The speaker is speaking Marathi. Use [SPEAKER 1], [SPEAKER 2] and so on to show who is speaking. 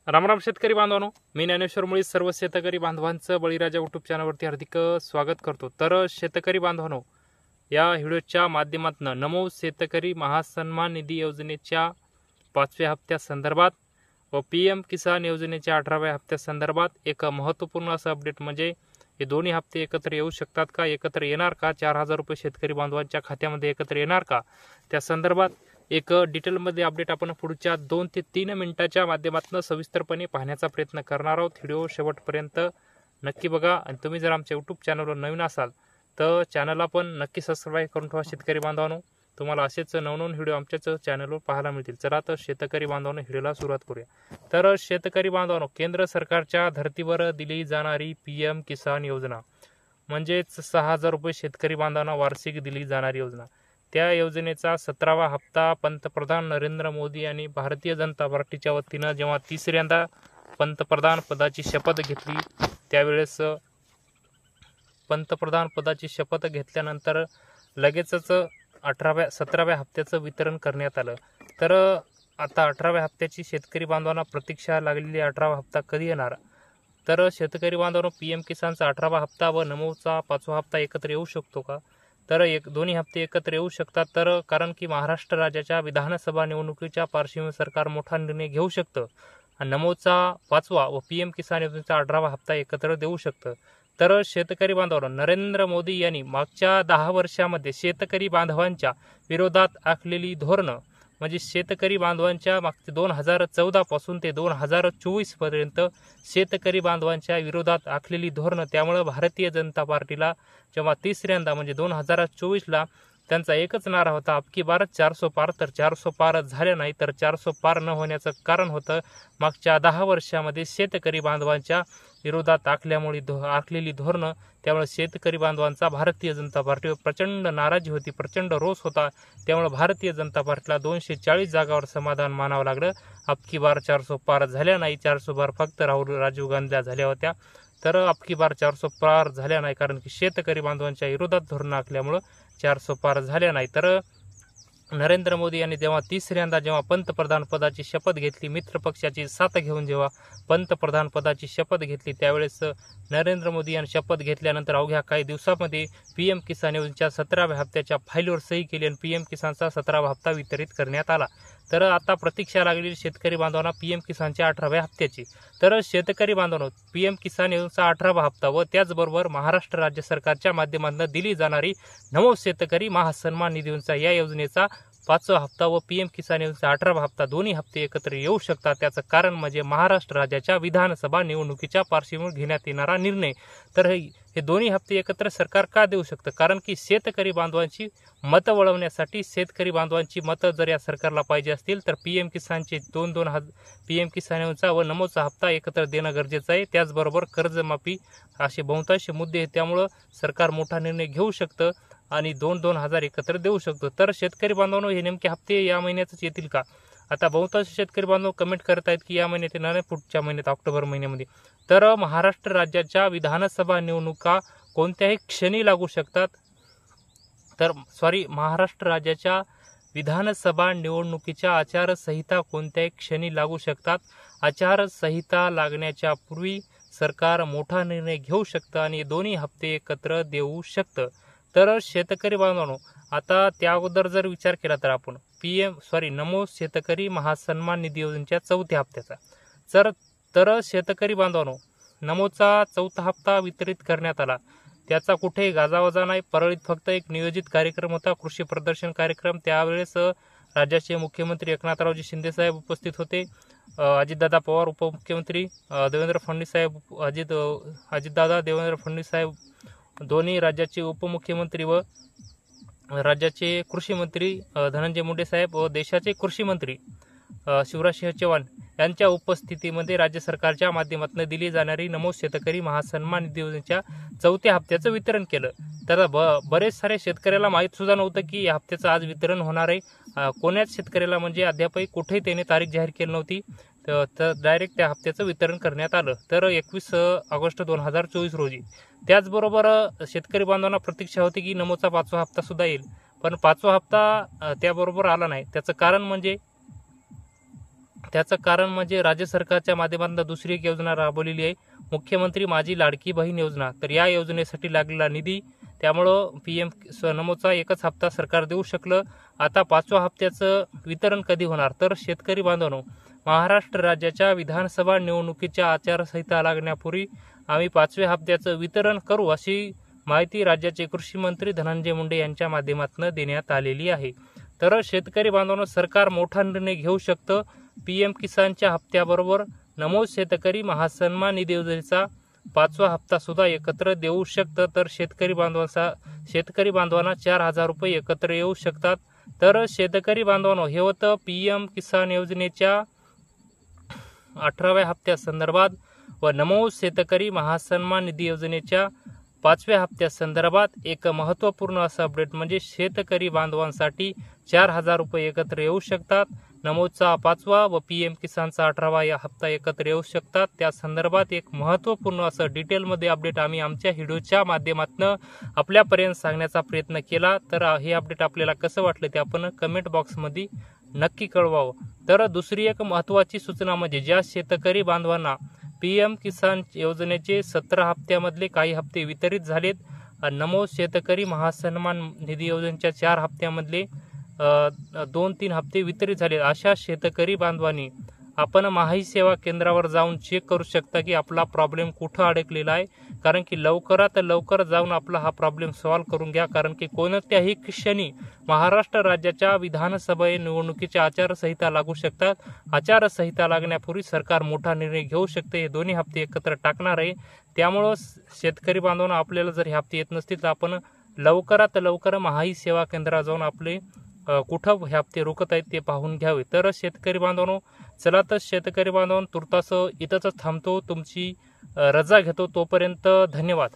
[SPEAKER 1] रामराम शेतकरी बांधवांनो, मी ज्ञानेश्वर मुळी सर्व शेतकरी बांधवांचं बळीराजा यूट्यूब चॅनलवरती हार्दिक स्वागत करतो। तर शेतकरी बांधवांनो, या व्हिडिओच्या माध्यमातून नमो शेतकरी महासन्मान निधी योजनेच्या 5व्या हप्त्यासंदर्भात व पीएम किसान योजनेच्या 18व्या हप्त्यासंदर्भात एक महत्त्वपूर्ण असं अपडेट म्हणजे हे दोन्ही हप्ते एकत्र येऊ शकतात का, एकत्र येणार का, 4000 रुपये शेतकरी बांधवांच्या खात्यामध्ये एकत्र येणार का, त्या संदर्भात एक डिटेलमध्ये अपडेट आपण पुढच्या 2 ते 3 मिनिटाच्या माध्यमातून सविस्तरपणे पाहण्याचा प्रयत्न करणार आहोत। व्हिडिओ शेवटपर्यंत नक्की बघा आणि तुम्ही जर आमच्या यूट्यूब चॅनलवर नवीन असाल तर चॅनलला पण नक्की सबस्क्राईब करून ठेवा शेतकरी बांधवांनो। तुम्हाला असेच नवनवीन व्हिडिओ आमच्याच चॅनलवर पाहायला मिळतील। चला तर शेतकरी बांधवांनो व्हिडिओला सुरुवात करूया। तर शेतकरी बांधवांनो, केंद्र सरकारच्या धर्तीवर दिली जाणारी पीएम किसान योजना म्हणजेच 6000 रुपये शेतकरी बांधवांना वार्षिक दिली जाणारी योजना, त्या योजनेचा 17वा हप्ता पंतप्रधान नरेंद्र मोदी यांनी भारतीय जनता पार्टीच्या वतीनं जेव्हा तिसऱ्यांदा पंतप्रधान पदाची शपथ घेतली त्यावेळेस पंतप्रधान पदाची शपथ घेतल्यानंतर लगेचच 17व्या हप्त्याचं वितरण करण्यात आलं। तर आता 18व्या हप्त्याची शेतकरी बांधवांना प्रतीक्षा लागलेली 18वा हप्ता कधी येणार? तर शेतकरी बांधवांनो, पीएम किसानचा 18वा हप्ता व नमोचा 5वा हप्ता एकत्र येऊ शकतो का? तर दोन्ही हप्ते एकत्र येऊ शकतात। तर कारण की महाराष्ट्र राज्याच्या विधानसभा निवडणुकीच्या पार्श्वभूमीवर सरकार मोठा निर्णय घेऊ शकतं आणि नमोचा 5वा व पीएम किसान योजनेचा 18वा हप्ता एकत्र देऊ शकतं। तर शेतकरी बांधवांनो, नरेंद्र मोदी यांनी मागच्या 10 वर्षामध्ये शेतकरी बांधवांच्या विरोधात आखलेली धोरणं म्हणजे शेतकरी बांधवांच्या मागचे 2014 पासून ते 2024 पर्यंत शेतकरी बांधवांच्या विरोधात आखलेली धोरणं, त्यामुळे भारतीय जनता पार्टीला जेव्हा तिसऱ्यांदा म्हणजे 2024ला त्यांचा एकच नारा होता अबकी बार 400 पार। तर 400 पार झाले नाही, तर 400 पार न होण्याचं कारण होतं मागच्या 10 वर्षामध्ये शेतकरी बांधवांच्या विरोधात आखलेली धोरणं। त्यामुळे शेतकरी बांधवांचा भारतीय जनता पार्टीवर प्रचंड नाराजी होती, प्रचंड रोष होता। त्यामुळे भारतीय जनता पार्टीला 240 जागावर समाधान मानावं लागलं। अबकी बार 400 पार झाल्या नाही, 400 पार फक्त राजीव गांधीला झाल्या होत्या। तर अबकी बार 400 पार झाल्या नाही कारण की शेतकरी बांधवांच्या विरोधात धोरणं आखल्यामुळं 400 पार झाल्या नाही। तर नरेंद्र मोदी यांनी जेव्हा पंतप्रधान पदाची शपथ घेतली, मित्र पक्षाची साथ घेऊन जेव्हा पंतप्रधान पदाची शपथ घेतली त्यावेळेस नरेंद्र मोदी यांनी शपथ घेतल्यानंतर अवघ्या काही दिवसांमध्ये पीएम किसान योजनेच्या 17व्या हप्त्याच्या फाईलवर सही केली आणि पीएम किसानचा 17वा हप्ता वितरित करण्यात आला। तर आता प्रतीक्षा लागलेली शेतकरी बांधवांना पीएम किसानच्या 18व्या हप्त्याची। तर शेतकरी बांधवांनो, पीएम किसान योजनेचा 18वा हप्ता व त्याचबरोबर महाराष्ट्र राज्य सरकारच्या माध्यमातून दिली जाणारी नमो शेतकरी महासन्मान निधी योजनेचा या योजनेचा 5वा हप्ता व पीएम किसान योजनेचा 18वा हप्ता दोन्ही हप्ते एकत्र येऊ शकतात। त्याचं कारण म्हणजे महाराष्ट्र राज्याच्या विधानसभा निवडणुकीच्या पार्श्वभूमीवर घेण्यात येणारा निर्णय। तर हे दोन्ही हप्ते एकत्र सरकार का देऊ शकतं? कारण की शेतकरी बांधवांची मतं वळवण्यासाठी, शेतकरी बांधवांची मतं जर या सरकारला पाहिजे असतील तर पीएम किसानचे पीएम किसान योजनेचा व नमोचा हप्ता एकत्र देणं गरजेचं आहे। त्याचबरोबर कर्जमाफी असे बहुतांश मुद्दे आहेत, त्यामुळं सरकार मोठा निर्णय घेऊ शकतं आणि 2-2 हजार एकत्र देऊ शकतो। तर शेतकरी बांधवांनो, हे नेमके हप्ते या महिन्यातच येतील का? आता बहुतांश शेतकरी बांधव कमेंट करत आहेत की या महिन्यात येणार नाही, पुढच्या महिन्यात ऑक्टोबर महिन्यामध्ये। तर महाराष्ट्र राज्याच्या विधानसभा निवडणुका कोणत्याही क्षणी लागू शकतात। महाराष्ट्र राज्याच्या विधानसभा निवडणुकीच्या आचारसंहिता कोणत्याही क्षणी लागू शकतात। आचारसंहिता लागण्याच्या पूर्वी सरकार मोठा निर्णय घेऊ शकतं आणि दोन्ही हप्ते एकत्र देऊ शकतं। तर शेतकरी बांधवांनो, आता त्या अगोदर जर विचार केला तर आपण नमो शेतकरी महासन्मान निधी योजनेच्या 4थ्या हप्त्याचा तर शेतकरी बांधवांनो, नमोचा 4था हप्ता वितरित करण्यात आला, त्याचा कुठेही गाजावाजा नाही। परळीत फक्त एक नियोजित कार्यक्रम होता, कृषी प्रदर्शन कार्यक्रम। त्यावेळेस राज्याचे मुख्यमंत्री एकनाथरावजी शिंदे साहेब उपस्थित होते, अजितदादा पवार उपमुख्यमंत्री, देवेंद्र फडणवीस साहेब, अजितदादा देवेंद्र फडणवीस साहेब दोन्ही राज्याचे उपमुख्यमंत्री व राज्याचे कृषी मंत्री धनंजय मुंडे साहेब व देशाचे कृषी मंत्री शिवराजसिंह चौहान यांच्या उपस्थितीमध्ये राज्य सरकारच्या माध्यमातून दिली जाणारी नमो शेतकरी महासन्मान निधी योजनेच्या 4थ्या हप्त्याचं वितरण केलं। तर बरेच सारे शेतकऱ्याला माहीत सुद्धा नव्हतं की या हप्त्याचं आज वितरण होणार आहे। कोण्याच शेतकऱ्याला म्हणजे अद्यापही कुठेही त्याने तारीख जाहीर केली नव्हती, तर डायरेक्ट त्या हप्त्याचं वितरण करण्यात आलं। तर 21 ऑगस्ट 2024 रोजी। त्याचबरोबर शेतकरी बांधवांना प्रतीक्षा होती की नमोचा 5वा हप्ता सुद्धा येईल, पण 5वा हप्ता त्याबरोबर आला नाही। त्याचं कारण म्हणजे त्याचं कारण म्हणजे राज्य सरकारच्या माध्यमातून दुसरी एक योजना राबवलेली आहे, मुख्यमंत्री माझी लाडकी बहीण योजना. तर या योजनेसाठी लागलेला निधी, त्यामुळं PM नमोचा एकच हप्ता सरकार देऊ शकलं. आता 5व्या हप्त्याचं वितरण कधी होणार? तर शेतकरी बांधवांनो, महाराष्ट्र राज्याच्या विधानसभा निवडणुकीच्या आचारसंहिता लागण्यापूर्वी आम्ही 5व्या हप्त्याचं वितरण करू, अशी माहिती राज्याचे कृषी मंत्री धनंजय मुंडे यांच्या माध्यमातून देण्यात आलेली आहे. तर शेतकरी बांधवांनो, सरकार मोठा निर्णय घेऊ शकतं. PM किसानच्या हप्त्याबरोबर नमो शेतकरी महासन्मान निधी योजनेचा 5वा हप्ता सुद्धा एकत्र देऊ शकतं. तर शेतकरी बांधवांना 4,000 रुपये एकत्र येऊ शकतात. तर शेतकरी बांधवांनो, हे होतं PM किसान योजनेच्या 18व्या हप्त्यासंदर्भात व नमो शेतकरी महासन्मान निधी योजनेच्या 5व्या हप्त्यासंदर्भात एक महत्त्वपूर्ण असं अपडेट, म्हणजे शेतकरी बांधवांसाठी 4,000 रुपये एकत्र येऊ शकतात. नमोचा 5वा व PM किसानचा 18वा या हप्ता एकत्र येऊ शकतात. त्या संदर्भात एक महत्त्वपूर्ण असं डिटेलमध्ये अपडेट आम्ही आमच्या व्हिडिओच्या माध्यमातून आपल्यापर्यंत सांगण्याचा प्रयत्न केला. तर हे अपडेट आपल्याला कसं वाटलं ते आपण कमेंट बॉक्समध्ये नक्की कळवावं. तर दुसरी एक महत्त्वाची सूचना म्हणजे ज्या शेतकरी बांधवांना PM किसान योजनेचे 17 हप्त्यामधले काही हप्ते वितरित झालेत, नमो शेतकरी महासन्मान निधी योजनेच्या 4 हप्त्यामधले 2-3 हप्ते वितरित झाले, अशा शेतकरी बांधवांनी आपण महाई सेवा केंद्रावर जाऊन चेक करू शकता की आपला प्रॉब्लेम कुठं अडकलेला आहे. कारण की लवकरात लवकर जाऊन आपला हा प्रॉब्लेम सॉल्व्ह करून घ्या. कारण की कोणत्याही क्षणी महाराष्ट्र राज्याच्या विधानसभा निवडणुकीच्या आचारसंहिता लागू शकतात. आचारसंहिता लागण्यापूर्वी सरकार मोठा निर्णय घेऊ शकते. हे दोन्ही हप्ते एकत्र टाकणार आहे. त्यामुळं शेतकरी बांधवांना आपल्याला जर हे हप्ते येत नसतील तर आपण लवकरात लवकर महाई सेवा केंद्रावर जाऊन आपले कुठं हे हप्ते रोखत आहेत ते पाहून घ्यावे. तर शेतकरी बांधवांनो, चला तर शेतकरी बांधवांनो, तुर्तास इथंच थांबतो, तुमची रजा घेतो. तोपर्यंत धन्यवाद.